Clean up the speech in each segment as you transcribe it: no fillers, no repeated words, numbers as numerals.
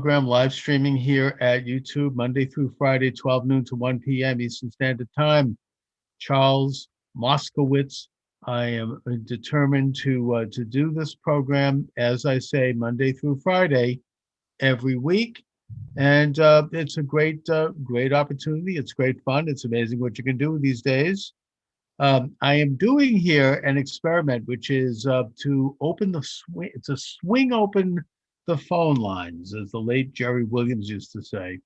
program live streaming here at YouTube Monday through Friday, 12 noon to 1 p.m. Eastern Standard Time. Charles Moscowitz. I am determined to do this program, as I say, Monday through Friday every week. And it's a great opportunity. It's great fun. It's amazing what you can do these days. I am doing here an experiment, which is to open the swing. It's a swing open the phone lines, as the late Jerry Williams used to say,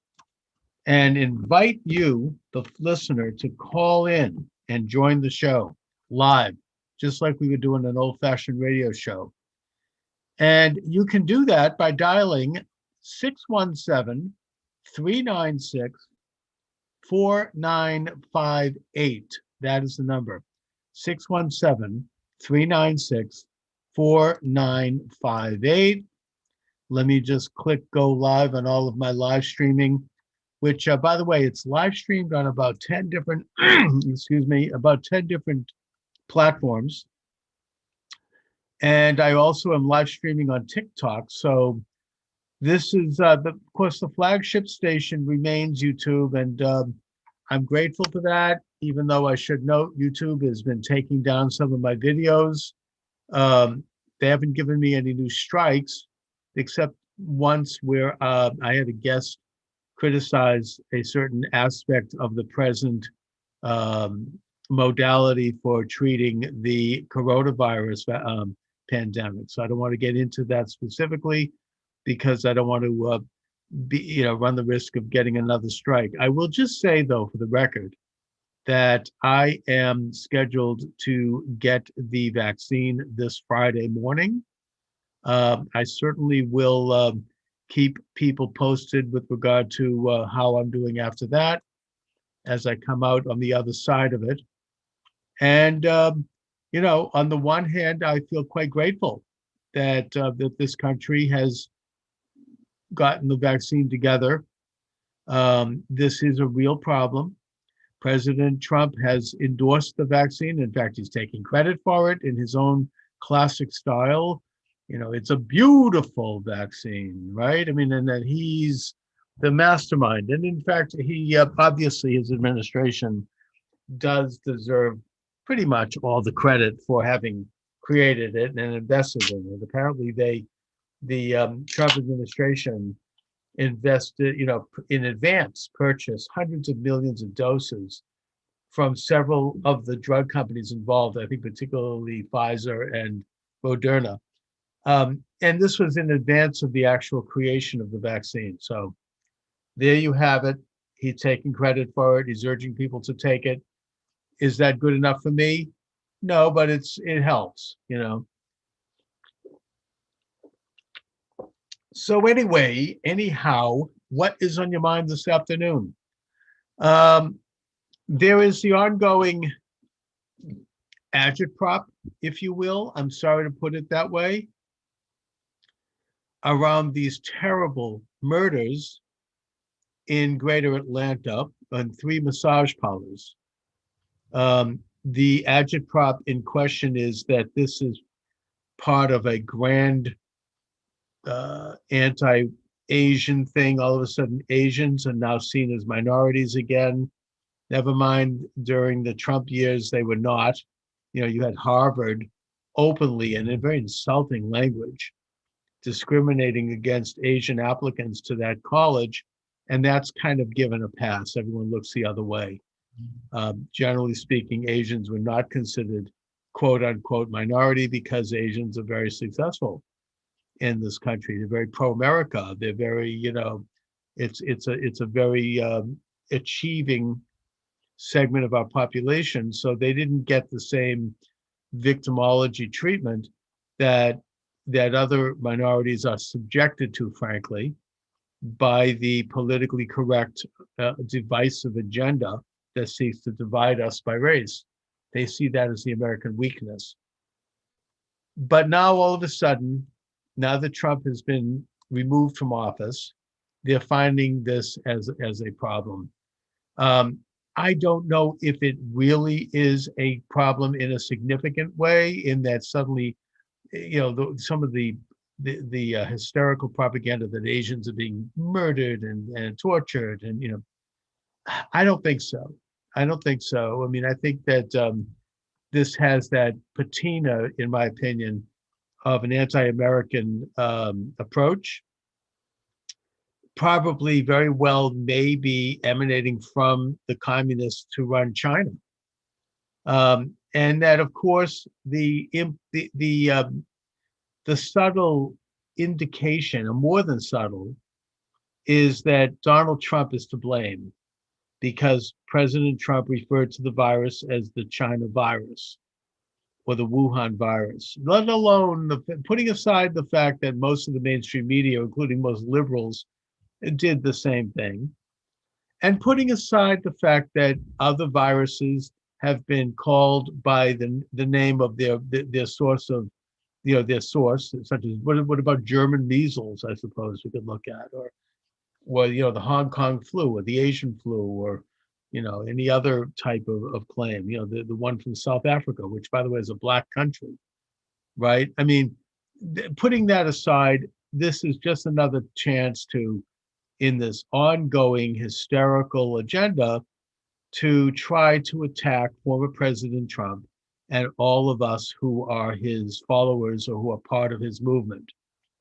and invite you, the listener, to call in and join the show live, just like we would do in an old-fashioned radio show. And you can do that by dialing 617 396 4958. That is the number, 617 396 4958. Let me just click go live on all of my live streaming, which, by the way, it's live streamed on about 10 different, about 10 different platforms. And I also am live streaming on TikTok. So this is, of course, the flagship station remains YouTube. And I'm grateful for that, even though I should note YouTube has been taking down some of my videos. They haven't given me any new strikes, except once where I had a guest criticize a certain aspect of the present modality for treating the coronavirus pandemic. So I don't want to get into that specifically because I don't want to run the risk of getting another strike. I will just say, though, for the record, that I am scheduled to get the vaccine this Friday morning. I certainly will keep people posted with regard to how I'm doing after that as I come out on the other side of it. And, on the one hand, I feel quite grateful that this country has gotten the vaccine together. This is a real problem. President Trump has endorsed the vaccine. In fact, he's taking credit for it in his own classic style. It's a beautiful vaccine, right? I mean, and that he's the mastermind. And in fact, he obviously, his administration does deserve pretty much all the credit for having created it and invested in it. Apparently, the Trump administration invested, in advance purchased hundreds of millions of doses from several of the drug companies involved, I think particularly Pfizer and Moderna. And this was in advance of the actual creation of the vaccine. So there you have it. He's taking credit for it. He's urging people to take it. Is that good enough for me? No, but it helps, So anyhow, what is on your mind this afternoon? There is the ongoing agitprop, if you will. I'm sorry to put it that way, around these terrible murders in Greater Atlanta on 3 massage parlors. The agitprop in question is that this is part of a grand anti-Asian thing. All of a sudden, Asians are now seen as minorities again. Never mind, during the Trump years, they were not. You had Harvard openly and in very insulting language discriminating against Asian applicants to that college, and that's kind of given a pass. Everyone looks the other way. Generally speaking, Asians were not considered quote unquote minority because Asians are very successful in this country. They're very pro-America. They're very, it's a very achieving segment of our population. So they didn't get the same victimology treatment that other minorities are subjected to, frankly, by the politically correct divisive agenda that seeks to divide us by race. They see that as the American weakness. But now all of a sudden, now that Trump has been removed from office, they're finding this as a problem. I don't know if it really is a problem in a significant way, in that suddenly, some of the the hysterical propaganda that Asians are being murdered and tortured, and I don't think so. I don't think so. I mean, I think that this has that patina, in my opinion, of an anti-American approach, probably very well maybe emanating from the communists who run China. And that, of course, the subtle indication, or more than subtle, is that Donald Trump is to blame because President Trump referred to the virus as the China virus or the Wuhan virus, let alone putting aside the fact that most of the mainstream media, including most liberals, did the same thing, and putting aside the fact that other viruses have been called by the name of their source of their source, such as what about German measles? I suppose we could look at, or the Hong Kong flu, or the Asian flu, or any other type of claim. The one from South Africa, which by the way is a black country, right? I mean, putting that aside, this is just another chance to, in this ongoing hysterical agenda, to try to attack former President Trump and all of us who are his followers or who are part of his movement,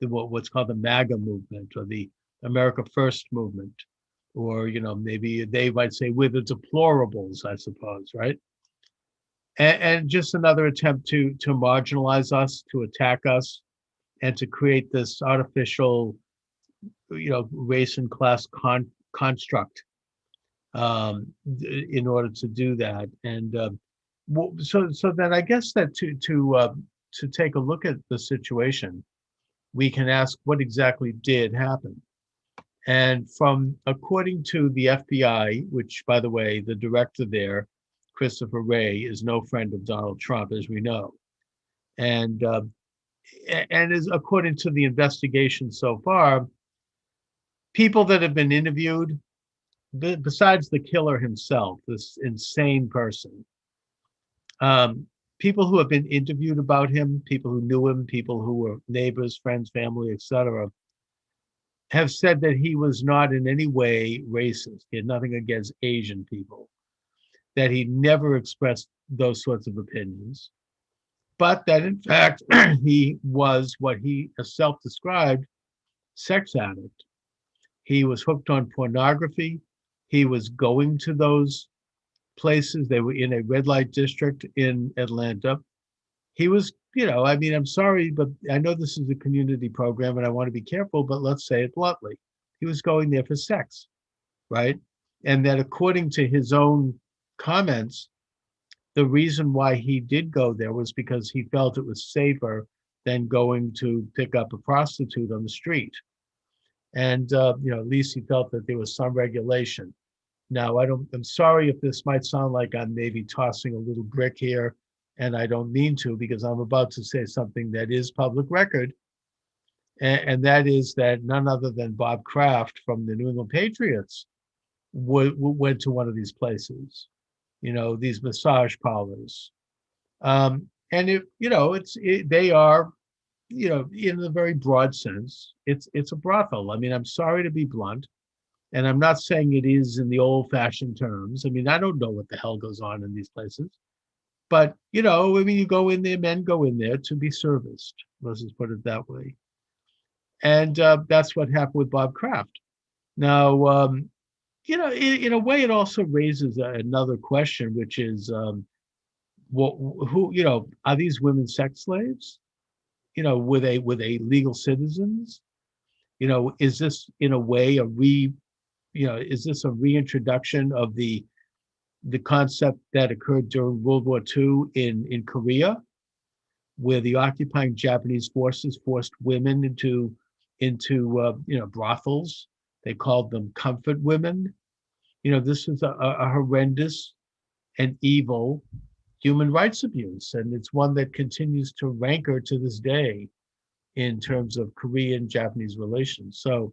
what's called the MAGA movement or the America First movement, or maybe they might say we're the deplorables, I suppose, right? And just another attempt to marginalize us, to attack us, and to create this artificial, race and class construct in order to do that. And so then I guess that to take a look at the situation, we can ask what exactly did happen. And according to the FBI, which by the way, the director there, Christopher Wray, is no friend of Donald Trump, as we know, and is according to the investigation so far, people that have been interviewed, besides the killer himself, this insane person, people who have been interviewed about him, people who knew him, people who were neighbors, friends, family, etc., have said that he was not in any way racist. He had nothing against Asian people, that he never expressed those sorts of opinions, but that in fact he was what he self-described sex addict. He was hooked on pornography. He was going to those places. They were in a red light district in Atlanta. He was, I mean, I'm sorry, but I know this is a community program and I want to be careful, but let's say it bluntly. He was going there for sex, right? And that according to his own comments, the reason why he did go there was because he felt it was safer than going to pick up a prostitute on the street. And, at least he felt that there was some regulation. Now, I'm sorry if this might sound like I'm maybe tossing a little brick here, and I don't mean to, because I'm about to say something that is public record. And that is that none other than Bob Kraft from the New England Patriots went to one of these places, these massage parlors. And they are, in a very broad sense, it's a brothel. I mean, I'm sorry to be blunt, and I'm not saying it is in the old-fashioned terms. I mean, I don't know what the hell goes on in these places, but I mean, you go in there, men go in there to be serviced. Let's just put it that way. And that's what happened with Bob Kraft. Now, in a way, it also raises another question, which is, are these women sex slaves? Were they legal citizens? Is this in a way is this a reintroduction of the concept that occurred during World War II in Korea, where the occupying Japanese forces forced women into brothels? They called them comfort women. This is a horrendous and evil human rights abuse, and it's one that continues to rancor to this day in terms of Korean-Japanese relations. So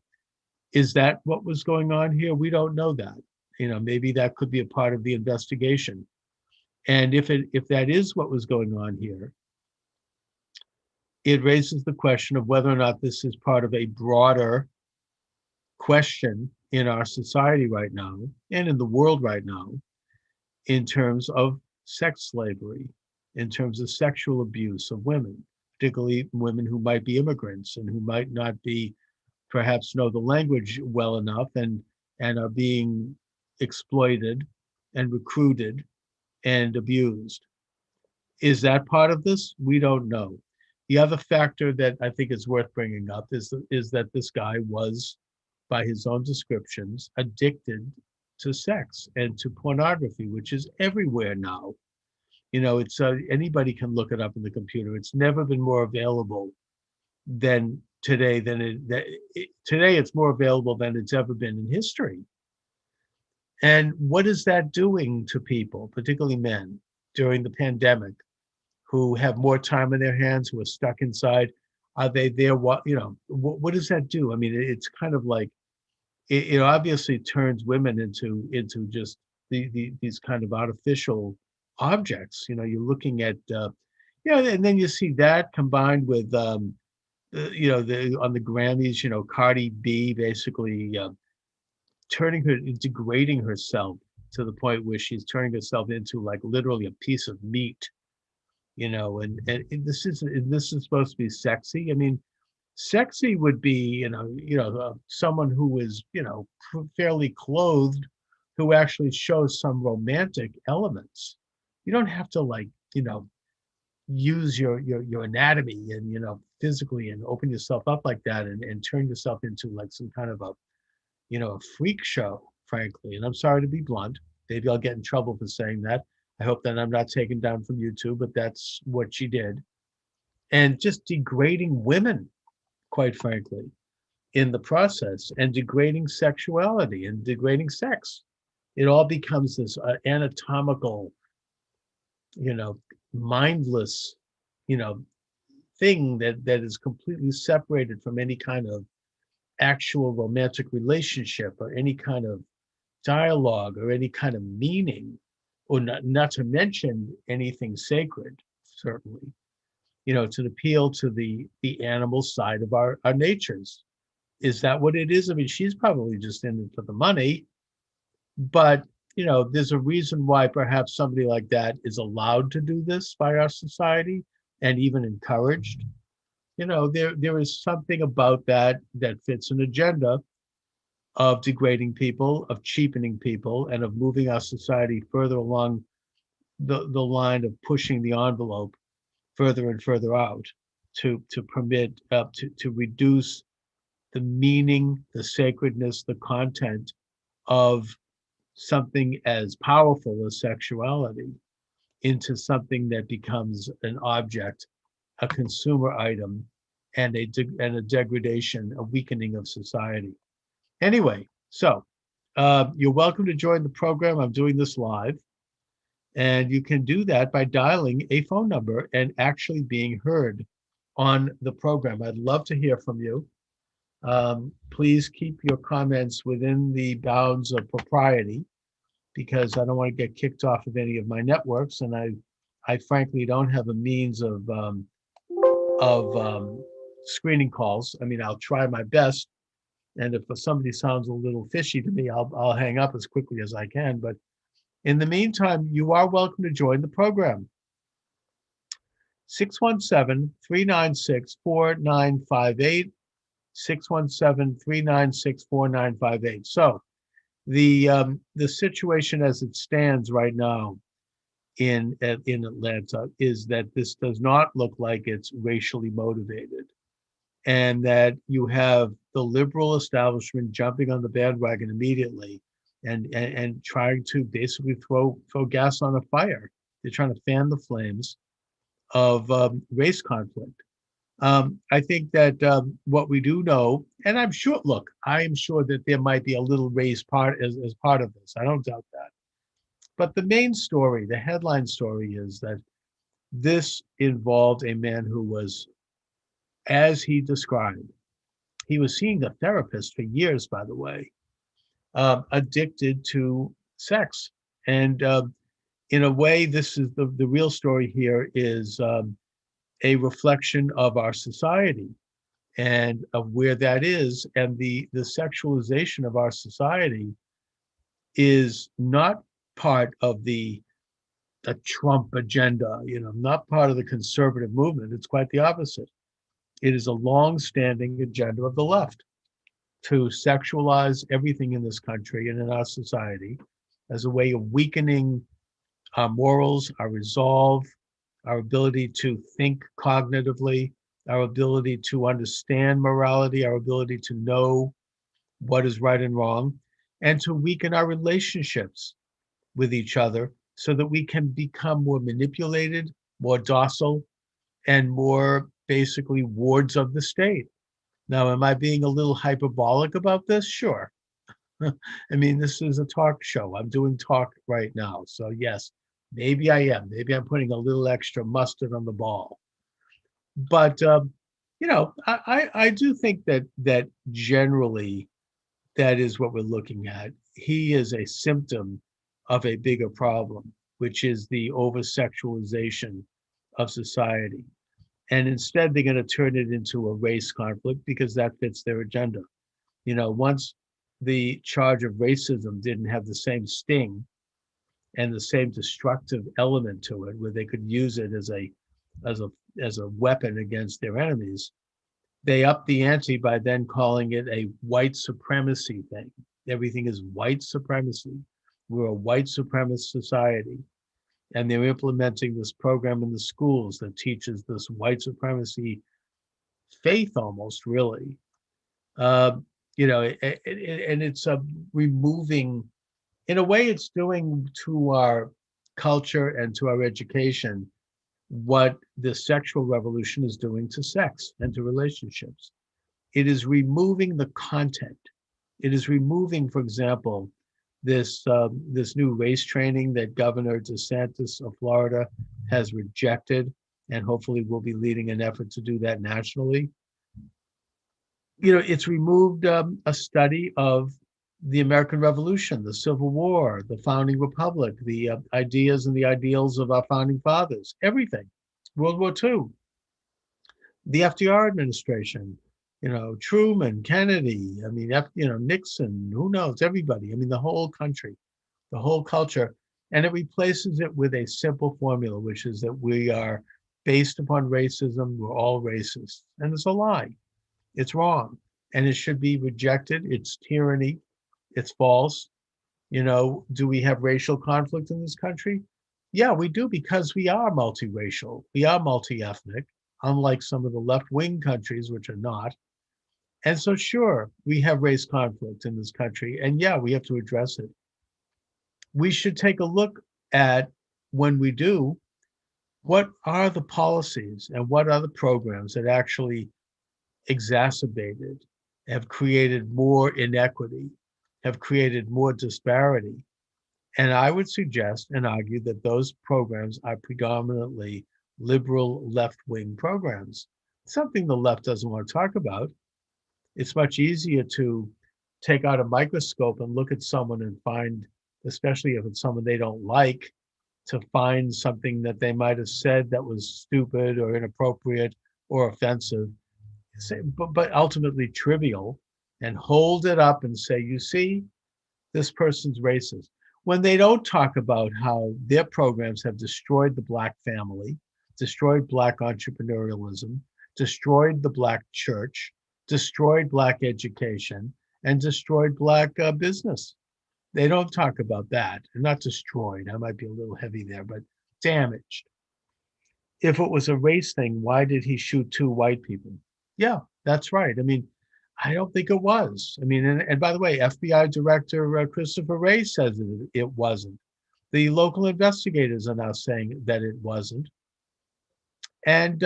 is that what was going on here? We don't know that. Maybe that could be a part of the investigation. And if that is what was going on here, it raises the question of whether or not this is part of a broader question in our society right now and in the world right now in terms of sex slavery, in terms of sexual abuse of women, particularly women who might be immigrants and who might not be perhaps know the language well enough and are being exploited and recruited and abused. Is that part of this? We don't know. The other factor that I think is worth bringing up is that this guy was, by his own descriptions, addicted to sex and to pornography, which is everywhere now. You know, it's anybody can look it up in the computer. It's never been more available than today. Today it's more available than it's ever been in history. And what is that doing to people, particularly men, during the pandemic, who have more time in their hands, who are stuck inside? Are they there? What does that do? I mean, it's kind of like it obviously turns women into just these kind of artificial objects. You know, you're looking at and then you see that combined with on the Grammys, Cardi B basically degrading herself to the point where she's turning herself into like literally a piece of meat. And this is supposed to be sexy. I mean, sexy would be, someone who is, fairly clothed, who actually shows some romantic elements. You don't have to use your anatomy and, physically and open yourself up like that and turn yourself into like some kind of a freak show, frankly. And I'm sorry to be blunt. Maybe I'll get in trouble for saying that. I hope that I'm not taken down from YouTube, but that's what she did. And just degrading women, quite frankly, in the process, and degrading sexuality and degrading sex. It all becomes this anatomical, mindless, you know, thing that is completely separated from any kind of actual romantic relationship or any kind of dialogue or any kind of meaning, or not to mention anything sacred, certainly. It's an appeal to the animal side of our natures. Is that what it is? I mean, she's probably just in it for the money, but there's a reason why perhaps somebody like that is allowed to do this by our society and even encouraged. There is something about that fits an agenda of degrading people, of cheapening people, and of moving our society further along the line of pushing the envelope further and further out to permit to reduce the meaning, the sacredness, the content of something as powerful as sexuality into something that becomes an object, a consumer item, and a degradation, a weakening of society. Anyway, so you're welcome to join the program. I'm doing this live, and you can do that by dialing a phone number and actually being heard on the program. I'd love to hear from you. Please keep your comments within the bounds of propriety, because I don't want to get kicked off of any of my networks, and I frankly don't have a means of screening calls. I mean, I'll try my best, and if somebody sounds a little fishy to me, I'll hang up as quickly as I can. But in the meantime, you are welcome to join the program. 617-396-4958. 617-396-4958. So the situation as it stands right now in Atlanta is that this does not look like it's racially motivated, and that you have the liberal establishment jumping on the bandwagon immediately and trying to basically throw gas on a fire. They're trying to fan the flames of race conflict. I think that what we do know, and I'm sure that there might be a little race part as part of this. I don't doubt that. But the main story, the headline story, is that this involved a man who was, as he described, he was seeing a therapist for years, by the way, addicted to sex. And in a way, this is the real story here is a reflection of our society and of where that is. And the sexualization of our society is not part of the Trump agenda, not part of the conservative movement. It's quite the opposite. It is a long-standing agenda of the left to sexualize everything in this country and in our society as a way of weakening our morals, our resolve, our ability to think cognitively, our ability to understand morality, our ability to know what is right and wrong, and to weaken our relationships with each other so that we can become more manipulated, more docile, and more basically wards of the state. Now, am I being a little hyperbolic about this? Sure. I mean, this is a talk show. I'm doing talk right now. So, yes, maybe I am. Maybe I'm putting a little extra mustard on the ball. But, I do think that generally that is what we're looking at. He is a symptom of a bigger problem, which is the over sexualization of society. And instead, they're going to turn it into a race conflict because that fits their agenda. Once the charge of racism didn't have the same sting and the same destructive element to it, where they could use it as a as a weapon against their enemies, they upped the ante by then calling it a white supremacy thing. Everything is white supremacy. We're a white supremacist society. And they're implementing this program in the schools that teaches this white supremacy faith almost, really. Uh, and it's removing, in a way, it's doing to our culture and to our education what the sexual revolution is doing to sex and to relationships. It is removing the content. It is removing, for example, this new race training that Governor DeSantis of Florida has rejected, and hopefully will be leading an effort to do that nationally. It's removed a study of the American Revolution, the Civil War, the founding republic, the ideas and the ideals of our founding fathers, everything. World War II, the FDR administration, Truman, Kennedy, I mean, Nixon, who knows, everybody. I mean, the whole country, the whole culture. And it replaces it with a simple formula, which is that we are based upon racism. We're all racist. And it's a lie. It's wrong. And it should be rejected. It's tyranny. It's false. Do we have racial conflict in this country? Yeah, we do, because we are multiracial. We are multi-ethnic, unlike some of the left-wing countries, which are not. And so, sure, we have race conflict in this country. And yeah, we have to address it. We should take a look at, when we do, what are the policies and what are the programs that actually exacerbated, have created more inequity, have created more disparity. And I would suggest and argue that those programs are predominantly liberal left-wing programs, something the left doesn't want to talk about. It's much easier to take out a microscope and look at someone and find, especially if it's someone they don't like, to find something that they might have said that was stupid or inappropriate or offensive, but ultimately trivial, and hold it up and say, you see, this person's racist. When they don't talk about how their programs have destroyed the Black family, destroyed Black entrepreneurialism, destroyed the Black church, destroyed Black education, and destroyed Black business. They don't talk about that. Not destroyed. I might be a little heavy there, but damaged. If it was a race thing, why did he shoot two white people? Yeah, that's right. I mean, I don't think it was. I mean, and by the way, FBI Director Christopher Wray says it wasn't. The local investigators are now saying that it wasn't. And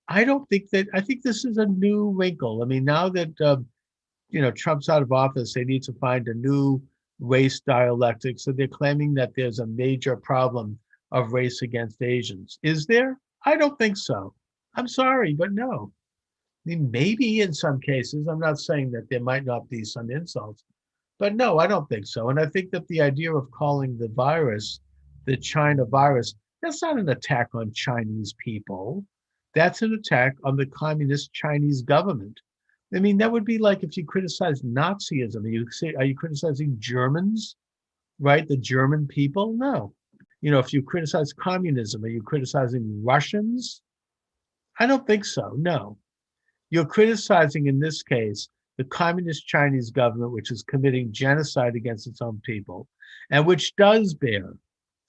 I don't think that, I think this is a new wrinkle. I mean, now that, Trump's out of office, they need to find a new race dialectic. So they're claiming that there's a major problem of race against Asians. Is there? I don't think so. I'm sorry, but no. I mean, maybe in some cases, I'm not saying that there might not be some insults, but no, I don't think so. And I think that the idea of calling the virus the China virus, that's not an attack on Chinese people. That's an attack on the communist Chinese government. I mean, that would be like if you criticize Nazism. Are you criticizing Germans, right? The German people? No. If you criticize communism, are you criticizing Russians? I don't think so. No. You're criticizing, in this case, the communist Chinese government, which is committing genocide against its own people, and which does bear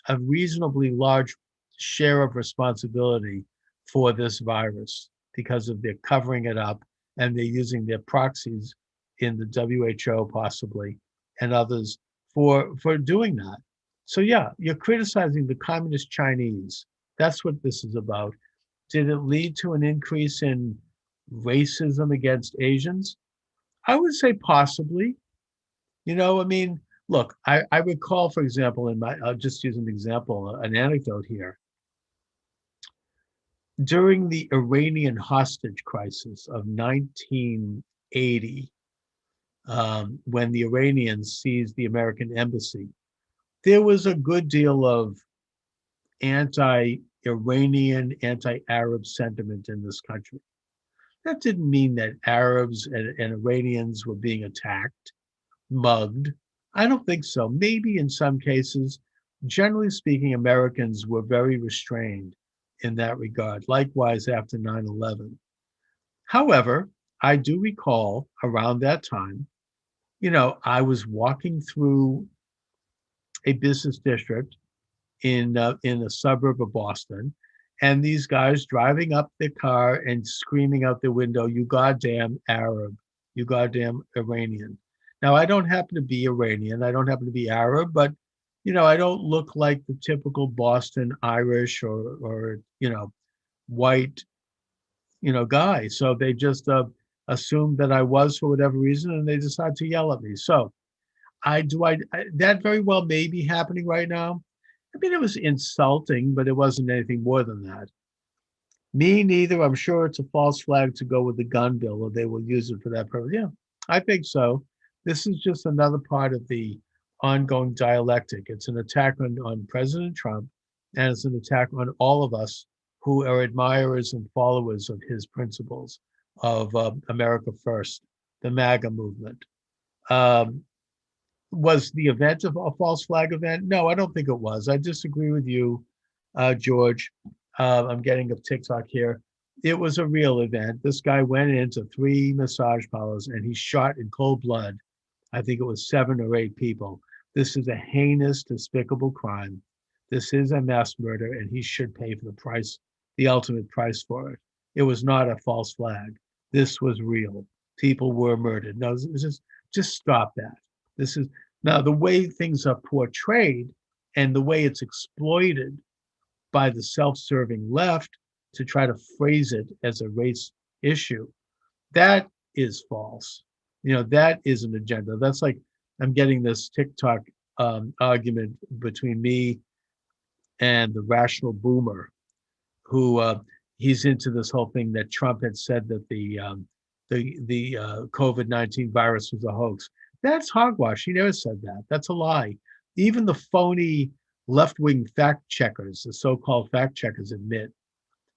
a reasonably large share of responsibility for this virus because of their covering it up, and they're using their proxies in the WHO possibly and others for doing that. So yeah, you're criticizing the communist Chinese. That's what this is about. Did it lead to an increase in racism against Asians? I would say possibly. I mean, look, I recall, for example, I'll just use an example, an anecdote here. During the Iranian hostage crisis of 1980, when the Iranians seized the American embassy, there was a good deal of anti-Iranian, anti-Arab sentiment in this country. That didn't mean that Arabs and Iranians were being attacked, mugged. I don't think so. Maybe in some cases, generally speaking, Americans were very restrained in that regard. Likewise, after 9/11. However, I do recall around that time, I was walking through a business district in a suburb of Boston, and these guys driving up their car and screaming out their window, "You goddamn Arab, you goddamn Iranian." Now, I don't happen to be Iranian, I don't happen to be Arab, but I don't look like the typical Boston Irish or white guy. So they just assumed that I was for whatever reason, and they decided to yell at me. So that very well may be happening right now. I mean, it was insulting, but it wasn't anything more than that. Me neither. I'm sure it's a false flag to go with the gun bill, or they will use it for that purpose. Yeah, I think so. This is just another part of the ongoing dialectic. It's an attack on President Trump, and it's an attack on all of us who are admirers and followers of his principles of America First, the MAGA movement. Um, was the event of a false flag event? No, I don't think it was. I disagree with you, George. I'm getting a TikTok here. It was a real event. This guy went into 3 massage parlors and he shot in cold blood. I think it was 7 or 8 people. This is a heinous, despicable crime. This is a mass murder, and he should pay for the price, the ultimate price for it. It was not a false flag. This was real. People were murdered. No, just stop that. This is now the way things are portrayed and the way it's exploited by the self-serving left to try to phrase it as a race issue. That is false. That is an agenda. That's like I'm getting this TikTok argument between me and the rational boomer, who he's into this whole thing that Trump had said that the COVID-19 virus was a hoax. That's hogwash. He never said that. That's a lie. Even the phony left-wing fact checkers, the so-called fact checkers, admit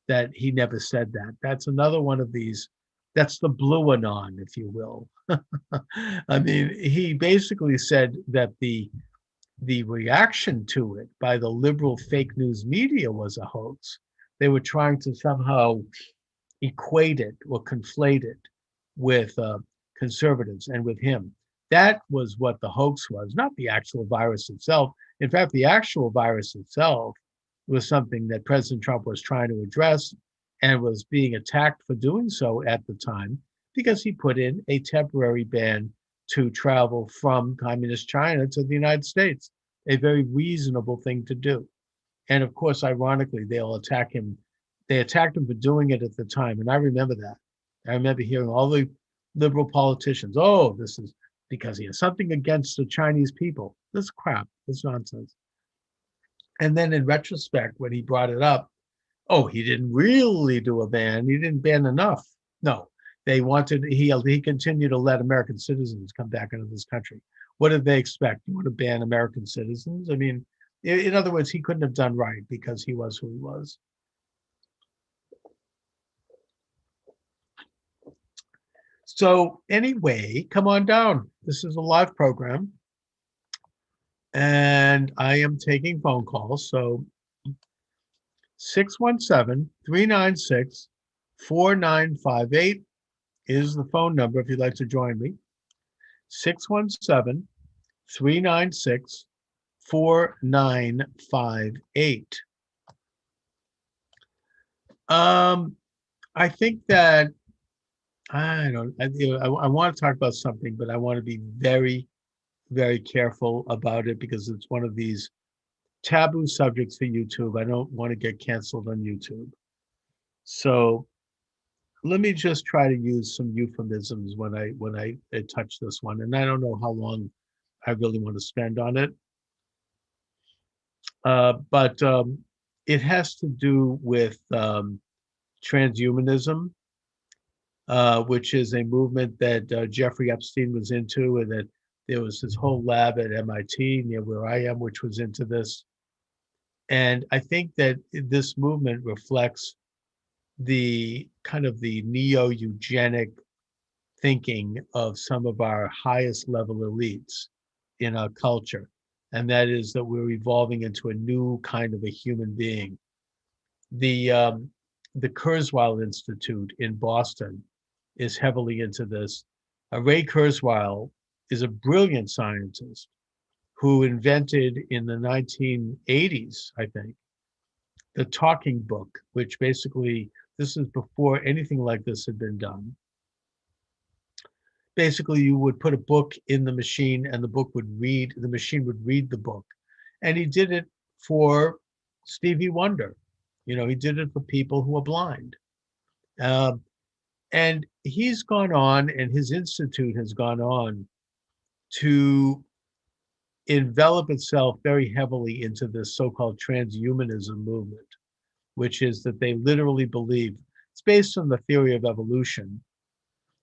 that he never said that. That's another one of these. That's the blue anon, if you will. I mean, he basically said that the reaction to it by the liberal fake news media was a hoax. They were trying to somehow equate it or conflate it with conservatives and with him. That was what the hoax was, not the actual virus itself. In fact, the actual virus itself was something that President Trump was trying to address and was being attacked for doing so at the time because he put in a temporary ban to travel from communist China to the United States, a very reasonable thing to do. And of course, ironically, they'll attack him. They attacked him for doing it at the time. And I remember that. I remember hearing all the liberal politicians, oh, this is because he has something against the Chinese people. This crap, this nonsense. And then in retrospect, when he brought it up, oh, he didn't really do a ban. He didn't ban enough. No, he continued to let American citizens come back into this country. What did they expect? You want to ban American citizens? I mean, in other words, he couldn't have done right because he was who he was. So anyway, come on down. This is a live program, and I am taking phone calls. So 617-396-4958 is the phone number if you'd like to join me. 617-396-4958. I think that I don't. I want to talk about something, but I want to be very, very careful about it because it's one of these taboo subjects for YouTube. I don't want to get canceled on YouTube. So let me just try to use some euphemisms when I touch this one, and I don't know how long I really want to spend on it. But it has to do with transhumanism, which is a movement that Jeffrey Epstein was into, and that there was this whole lab at MIT near where I am, which was into this. And I think that this movement reflects the kind of the neo-eugenic thinking of some of our highest level elites in our culture. And that is that we're evolving into a new kind of a human being. The um, the Kurzweil Institute in Boston is heavily into this. Ray Kurzweil is a brilliant scientist who invented in the 1980s, I think, the talking book, which basically, this is before anything like this had been done. Basically, you would put a book in the machine and the machine would read the book. And he did it for Stevie Wonder. He did it for people who are blind. Um, and he's gone on, and his institute has gone on to envelop itself very heavily into this so-called transhumanism movement, which is that they literally believe it's based on the theory of evolution,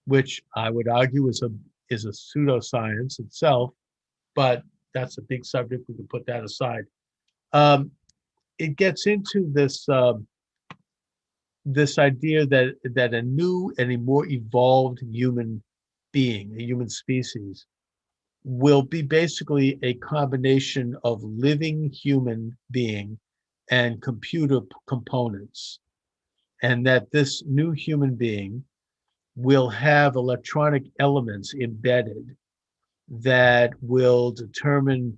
which I would argue is a pseudoscience itself, but that's a big subject. We can put that aside. It gets into this idea that a new and a more evolved human being, a human species, will be basically a combination of living human being and computer components, and that this new human being will have electronic elements embedded that will determine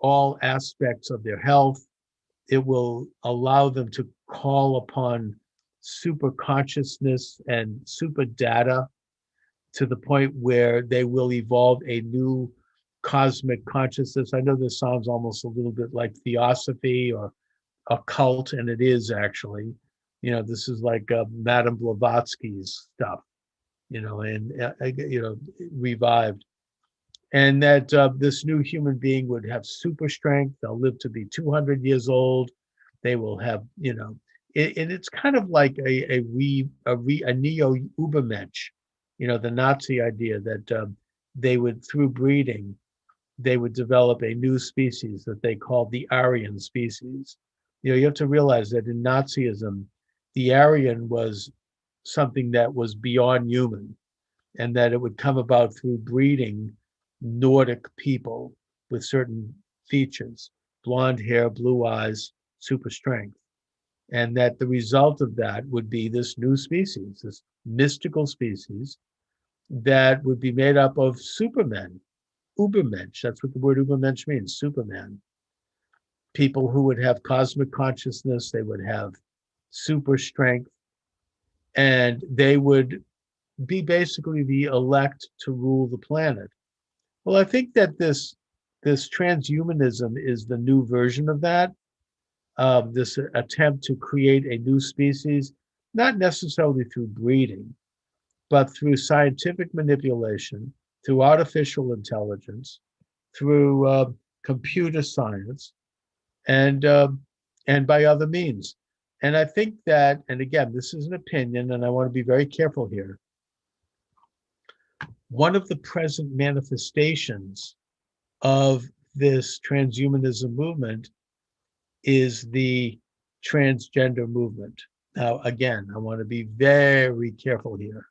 all aspects of their health. It will allow them to call upon super consciousness and super data to the point where they will evolve a new cosmic consciousness. I know this sounds almost a little bit like theosophy or a cult, and it is actually. This is like Madame Blavatsky's stuff, and revived. And that this new human being would have super strength. They'll live to be 200 years old. They will have, and it's kind of like a neo Ubermensch, the Nazi idea that they would, through breeding, they would develop a new species that they called the Aryan species. You have to realize that in Nazism, the Aryan was something that was beyond human, and that it would come about through breeding Nordic people with certain features, blonde hair, blue eyes, super strength. And that the result of that would be this new species, this mystical species that would be made up of supermen, Ubermensch. That's what the word Ubermensch means, Superman. People who would have cosmic consciousness, they would have super strength, and they would be basically the elect to rule the planet. Well, I think that this transhumanism is the new version of that, this attempt to create a new species, not necessarily through breeding, but through scientific manipulation, through artificial intelligence, through computer science, and by other means. And I think that, and again, this is an opinion, and I want to be very careful here. One of the present manifestations of this transhumanism movement is the transgender movement. Now, again, I want to be very careful here.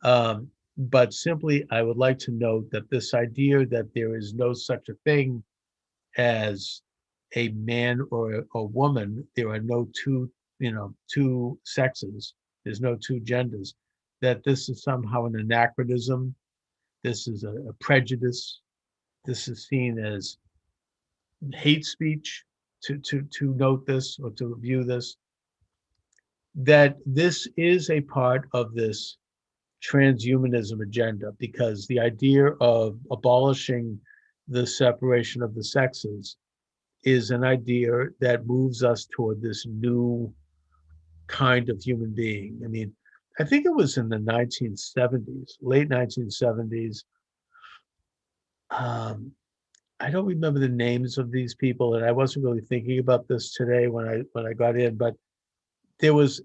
But simply, I would like to note that this idea that there is no such a thing as a man or a woman, there are no two, two sexes, there's no two genders, that this is somehow an anachronism, this is a prejudice, this is seen as hate speech to note this or to view this, that this is a part of this transhumanism agenda, because the idea of abolishing the separation of the sexes is an idea that moves us toward this new kind of human being. I mean, I think it was in the 1970s, late 1970s. Um, I don't remember the names of these people, and I wasn't really thinking about this today when I got in, but there was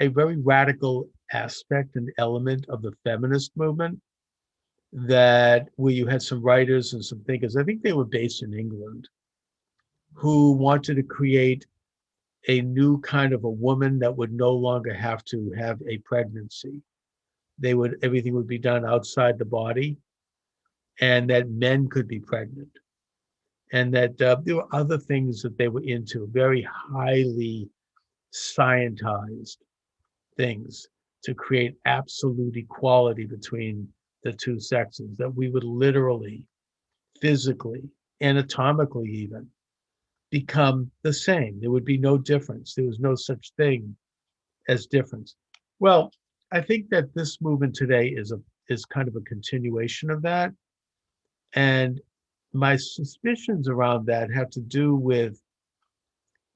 a very radical aspect and element of the feminist movement that where you had some writers and some thinkers, I think they were based in England, who wanted to create a new kind of a woman that would no longer have to have a pregnancy. Everything would be done outside the body, and that men could be pregnant, and that there were other things that they were into, very highly scientized things to create absolute equality between the two sexes, that we would literally, physically, anatomically even, become the same. There would be no difference. There was no such thing as difference. Well, I think that this movement today is kind of a continuation of that. And my suspicions around that have to do with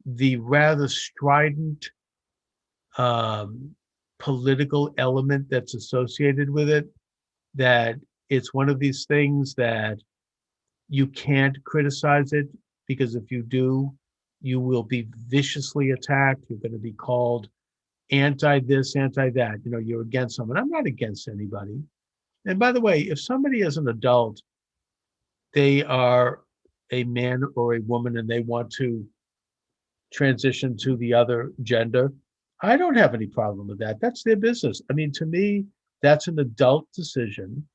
the rather strident um, political element that's associated with it, that it's one of these things that you can't criticize it, because if you do, you will be viciously attacked. You're going to be called anti this, anti that. You're against someone. I'm not against anybody. And by the way, if somebody is an adult, they are a man or a woman, and they want to transition to the other gender, I don't have any problem with that. That's their business. I mean, to me, that's an adult decision.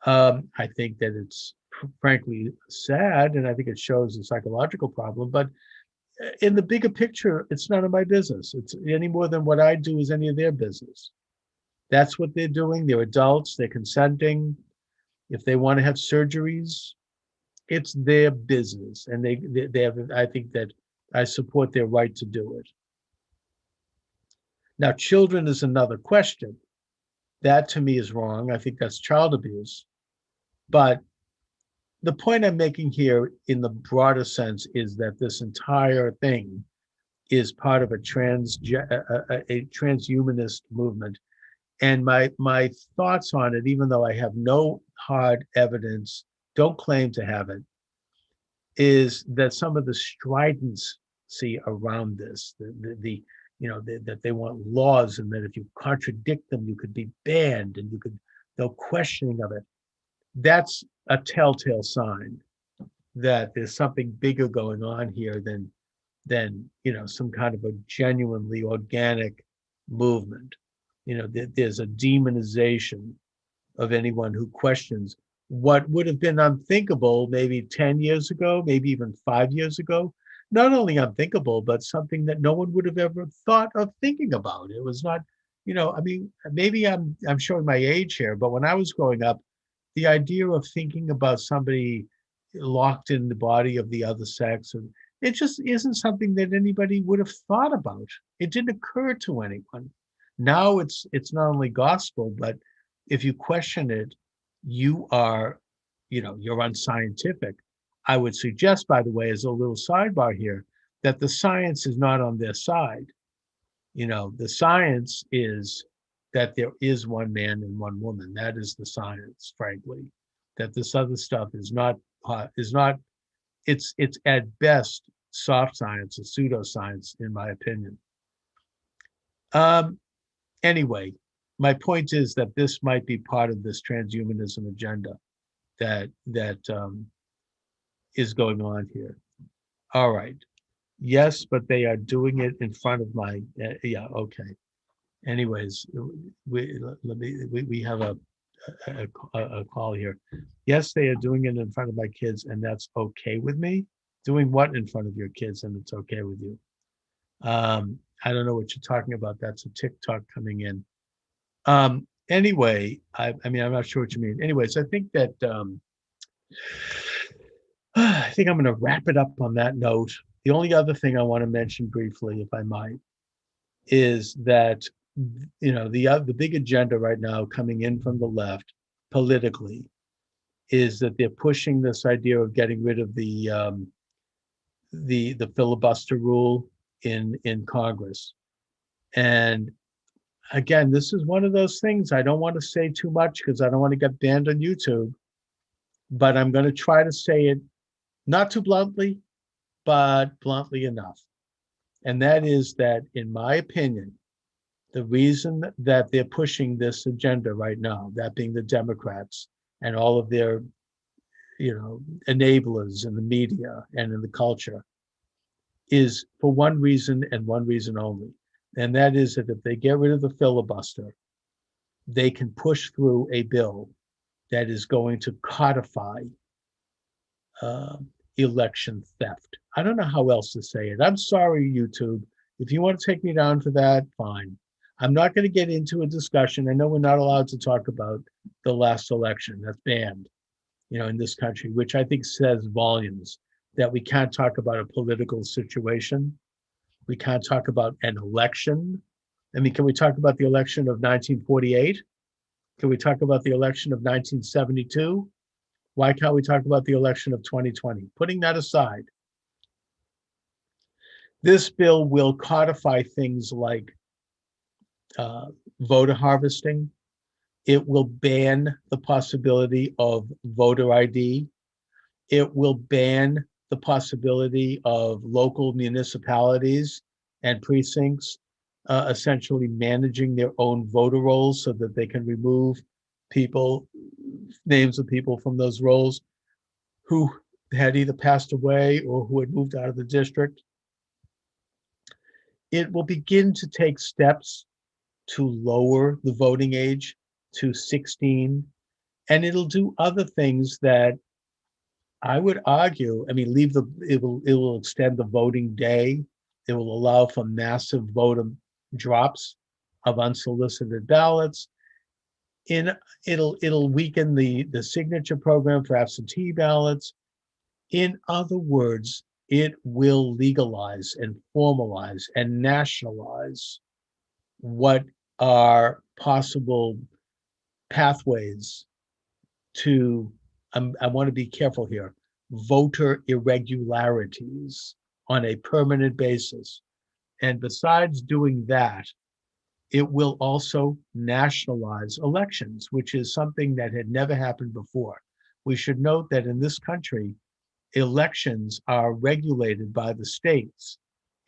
I think that it's frankly sad, and I think it shows a psychological problem. But in the bigger picture, it's none of my business. It's any more than what I do is any of their business. That's what they're doing. They're adults. They're consenting. If they want to have surgeries, it's their business, and they have. I think that I support their right to do it. Now, children is another question. That to me is wrong. I think that's child abuse. But the point I'm making here in the broader sense is that this entire thing is part of a transhumanist movement. And my thoughts on it, even though I have no hard evidence, don't claim to have it, is that some of the stridency around this, that they want laws, and that if you contradict them, you could be banned, and you could no questioning of it. That's a telltale sign that there's something bigger going on here than some kind of a genuinely organic movement. There's a demonization of anyone who questions what would have been unthinkable maybe 10 years ago, maybe even 5 years ago. Not only unthinkable, but something that no one would have ever thought of thinking about. It was not, I mean, maybe I'm showing my age here, but when I was growing up, the idea of thinking about somebody locked in the body of the other sex, and it just isn't something that anybody would have thought about. It didn't occur to anyone. Now it's not only gospel, but if you question it, you are, you're unscientific. I would suggest, by the way, as a little sidebar here, that the science is not on their side. The science is that there is one man and one woman. That is the science, frankly. That this other stuff is not. It's at best soft science, a pseudoscience, in my opinion. Um, anyway, my point is that this might be part of this transhumanism agenda that is going on here. All right. Yes, but they are doing it in front of my. Yeah. Okay. Anyways, we have a call here. Yes, they are doing it in front of my kids, and that's okay with me. Doing what in front of your kids, and it's okay with you. I don't know what you're talking about. That's a TikTok coming in. Anyway, I mean, I'm not sure what you mean. Anyways, I think that I think I'm going to wrap it up on that note. The only other thing I want to mention briefly, if I might, is that the big agenda right now coming in from the left politically is that they're pushing this idea of getting rid of the filibuster rule in Congress. And again, this is one of those things I don't want to say too much because I don't want to get banned on YouTube, but I'm going to try to say it not too bluntly, but bluntly enough. And that is that, in my opinion, the reason that they're pushing this agenda right now, that being the Democrats and all of their, enablers in the media and in the culture, is for one reason and one reason only. And that is that if they get rid of the filibuster, they can push through a bill that is going to codify uh, election theft. I don't know how else to say it. I'm sorry, YouTube. If you want to take me down for that, fine. I'm not going to get into a discussion. I know we're not allowed to talk about the last election. That's banned, in this country, which I think says volumes that we can't talk about a political situation. We can't talk about an election. I mean, can we talk about the election of 1948? Can we talk about the election of 1972? Why can't we talk about the election of 2020? Putting that aside, this bill will codify things like voter harvesting. It will ban the possibility of voter ID. It will ban the possibility of local municipalities and precincts essentially managing their own voter rolls so that they can remove names of people from those rolls who had either passed away or who had moved out of the district. It will begin to take steps to lower the voting age to 16, and it'll do other things that I would argue, I mean, it will extend the voting day. It will allow for massive voter drops of unsolicited ballots. It'll weaken the signature program for absentee ballots. In other words, it will legalize and formalize and nationalize what are possible pathways to, I want to be careful here, voter irregularities on a permanent basis. And besides doing that, it will also nationalize elections, which is something that had never happened before. We should note that in this country, elections are regulated by the states.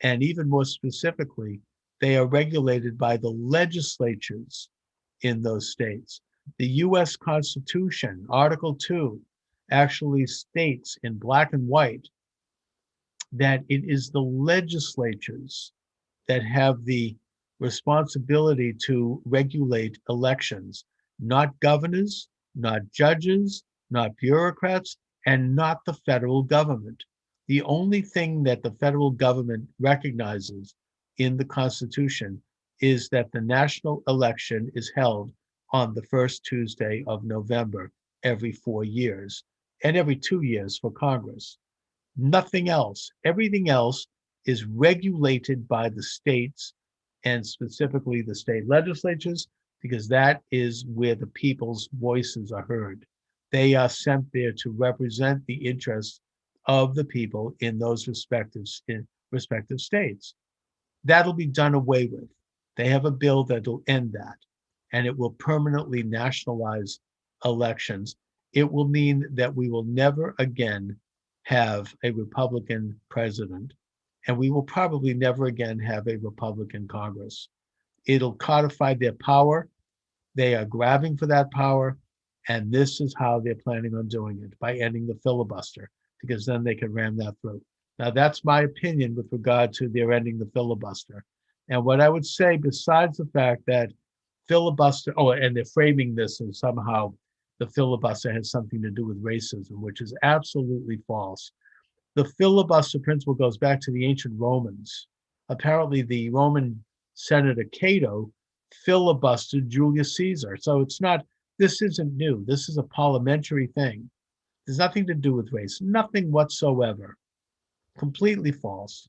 And even more specifically, they are regulated by the legislatures in those states. The US Constitution, Article 2, actually states in black and white that it is the legislatures that have the responsibility to regulate elections, not governors, not judges, not bureaucrats, and not the federal government. The only thing that the federal government recognizes in the Constitution is that the national election is held on the first Tuesday of November every 4 years and every 2 years for Congress. Nothing else. Everything else is regulated by the states and specifically the state legislatures, because that is where the people's voices are heard. They are sent there to represent the interests of the people in those respective states. That'll be done away with. They have a bill that'll end that, and it will permanently nationalize elections. It will mean that we will never again have a Republican president, and we will probably never again have a Republican Congress. It'll codify their power. They are grabbing for that power, and this is how they're planning on doing it, by ending the filibuster, because then they can ram that through. Now, that's my opinion with regard to their ending the filibuster. And what I would say, besides the fact that filibuster, oh, and they're framing this as somehow the filibuster has something to do with racism, which is absolutely false. The filibuster principle goes back to the ancient Romans. Apparently, the Roman Senator Cato filibustered Julius Caesar. So it's not, this isn't new. This is a parliamentary thing. There's nothing to do with race, nothing whatsoever. Completely false.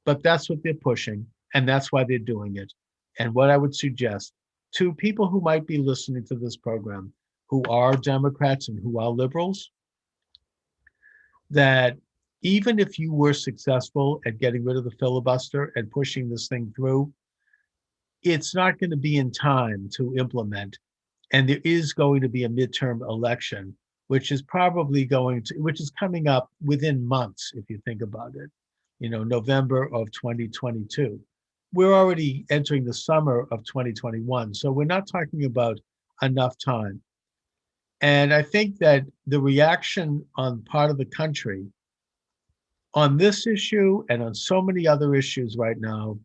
But that's what they're pushing, and that's why they're doing it. And what I would suggest to people who might be listening to this program, who are Democrats and who are liberals, that even if you were successful at getting rid of the filibuster and pushing this thing through, it's not going to be in time to implement. And there is going to be a midterm election, which is which is coming up within months, if you think about it, November of 2022. We're already entering the summer of 2021. So we're not talking about enough time. And I think that the reaction on part of the country on this issue and on so many other issues right now,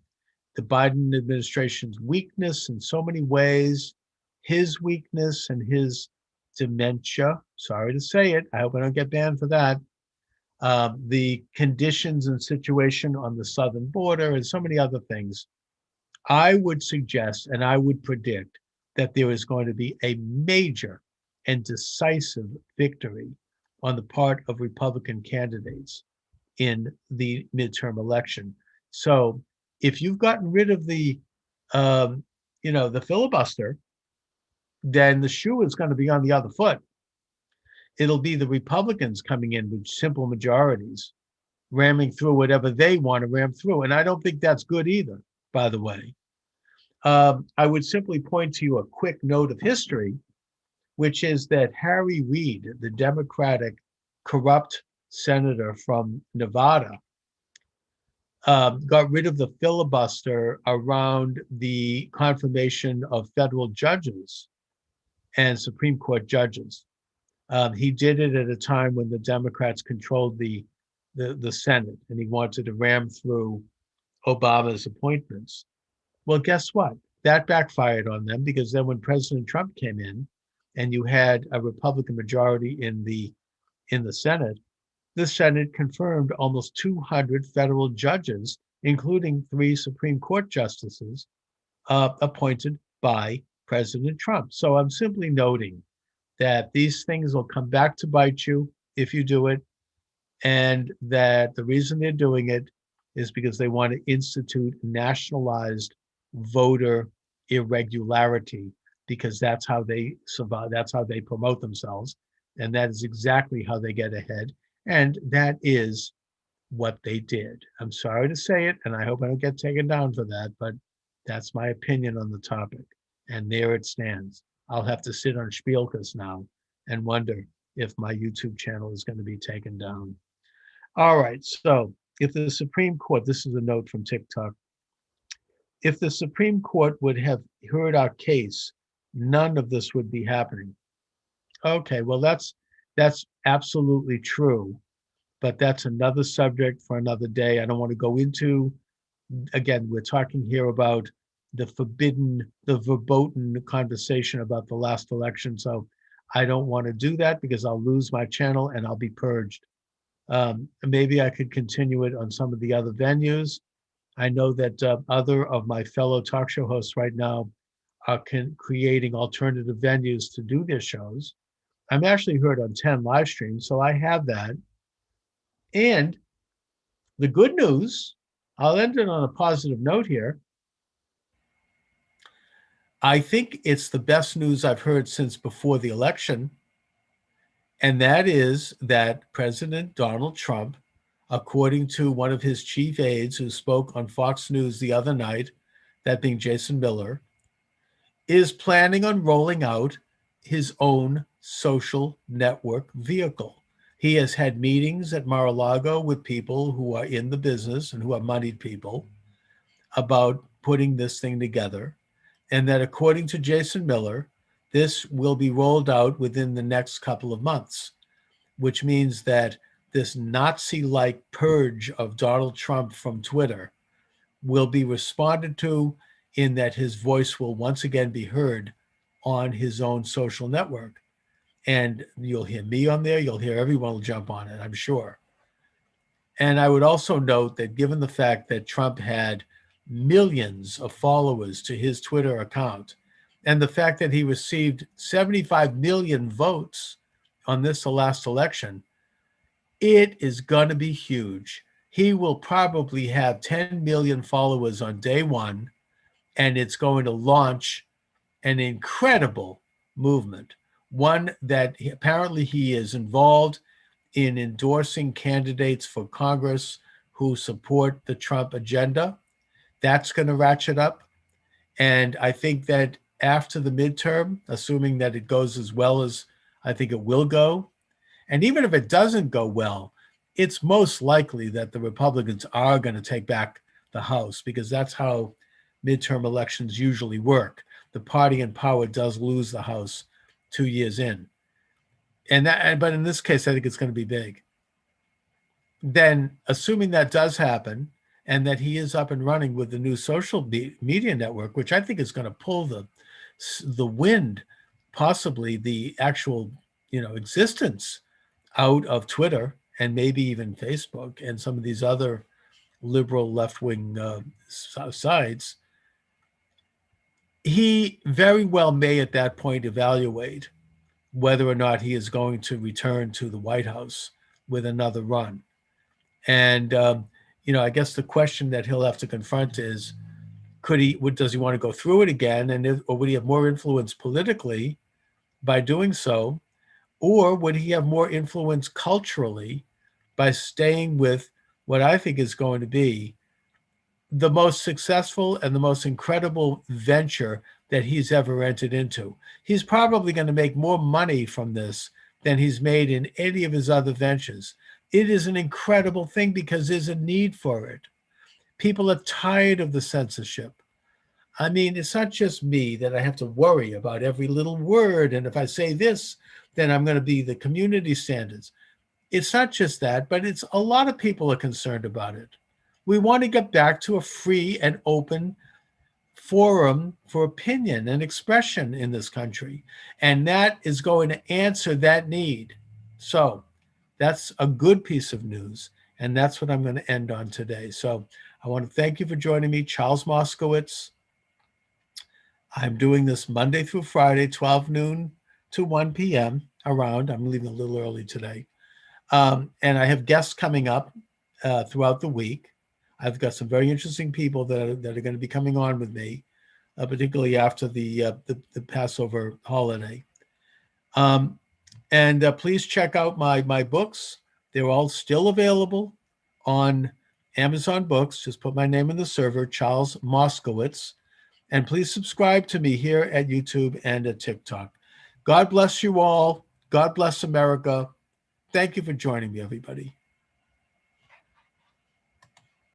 the Biden administration's weakness in so many ways, his weakness and his dementia, sorry to say it, I hope I don't get banned for that, the conditions and situation on the southern border and so many other things, I would suggest and I would predict that there is going to be a major and decisive victory on the part of Republican candidates in the midterm election. So if you've gotten rid of the filibuster, then the shoe is going to be on the other foot. It'll be the Republicans coming in with simple majorities, ramming through whatever they want to ram through. And I don't think that's good either, by the way. I would simply point to you a quick note of history, which is that Harry Reid, the Democratic corrupt senator from Nevada, got rid of the filibuster around the confirmation of federal judges and Supreme Court judges. He did it at a time when the Democrats controlled the Senate, and he wanted to ram through Obama's appointments. Well, guess what? That backfired on them, because then when President Trump came in and you had a Republican majority in the Senate, the Senate confirmed almost 200 federal judges, including 3 Supreme Court justices, appointed by President Trump. So I'm simply noting that these things will come back to bite you if you do it, and that the reason they're doing it is because they want to institute nationalized voter irregularity, because that's how they survive, that's how they promote themselves, and that is exactly how they get ahead. And that is what they did. I'm sorry to say it, and I hope I don't get taken down for that, but that's my opinion on the topic. And there it stands. I'll have to sit on Spielkas now and wonder if my YouTube channel is going to be taken down. All right, so if the Supreme Court, this is a note from TikTok, if the Supreme Court would have heard our case, none of this would be happening. Okay, well, that's absolutely true, but that's another subject for another day. I don't want to go into, again, we're talking here about the verboten conversation about the last election. So I don't want to do that, because I'll lose my channel and I'll be purged. Maybe I could continue it on some of the other venues. I know that other of my fellow talk show hosts right now are creating alternative venues to do their shows. I'm actually heard on 10 live streams, so I have that. And the good news, I'll end it on a positive note here. I think it's the best news I've heard since before the election. And that is that President Donald Trump, according to one of his chief aides who spoke on Fox News the other night, that being Jason Miller, is planning on rolling out his own social network vehicle. He has had meetings at Mar-a-Lago with people who are in the business and who are moneyed people about putting this thing together. And that according to Jason Miller, this will be rolled out within the next couple of months, which means that this Nazi-like purge of Donald Trump from Twitter will be responded to in that his voice will once again be heard on his own social network. And you'll hear me on there. You'll hear everyone will jump on it, I'm sure. And I would also note that given the fact that Trump had millions of followers to his Twitter account, and the fact that he received 75 million votes on this last election, it is going to be huge. He will probably have 10 million followers on day one, and it's going to launch an incredible movement, one that apparently he is involved in endorsing candidates for Congress who support the Trump agenda. That's going to ratchet up. And I think that after the midterm, assuming that it goes as well as I think it will go, and even if it doesn't go well, it's most likely that the Republicans are going to take back the House, because that's how midterm elections usually work. The party in power does lose the House 2 years in. But in this case, I think it's going to be big. Then, assuming that does happen and that he is up and running with the new social media network, which I think is going to pull the wind, possibly the actual existence out of Twitter and maybe even Facebook and some of these other liberal left-wing sides, he very well may at that point evaluate whether or not he is going to return to the White House with another run. And, I guess the question that he'll have to confront is, does he want to go through it again? Or would he have more influence politically by doing so? Or would he have more influence culturally by staying with what I think is going to be the most successful and the most incredible venture that he's ever entered into? He's probably going to make more money from this than he's made in any of his other ventures. It is an incredible thing because there's a need for it. People are tired of the censorship. I mean, it's not just me that I have to worry about every little word. And if I say this, then I'm going to be the community standards. It's not just that, but it's a lot of people are concerned about it. We want to get back to a free and open forum for opinion and expression in this country. And that is going to answer that need. So that's a good piece of news. And that's what I'm going to end on today. So I want to thank you for joining me, Charles Moscowitz. I'm doing this Monday through Friday, 12 noon to 1 p.m. around. I'm leaving a little early today. And I have guests coming up throughout the week. I've got some very interesting people that are going to be coming on with me, particularly after the Passover holiday. And please check out my books. They're all still available on Amazon Books. Just put my name in the server, Charles Moscowitz. And please subscribe to me here at YouTube and at TikTok. God bless you all. God bless America. Thank you for joining me, everybody.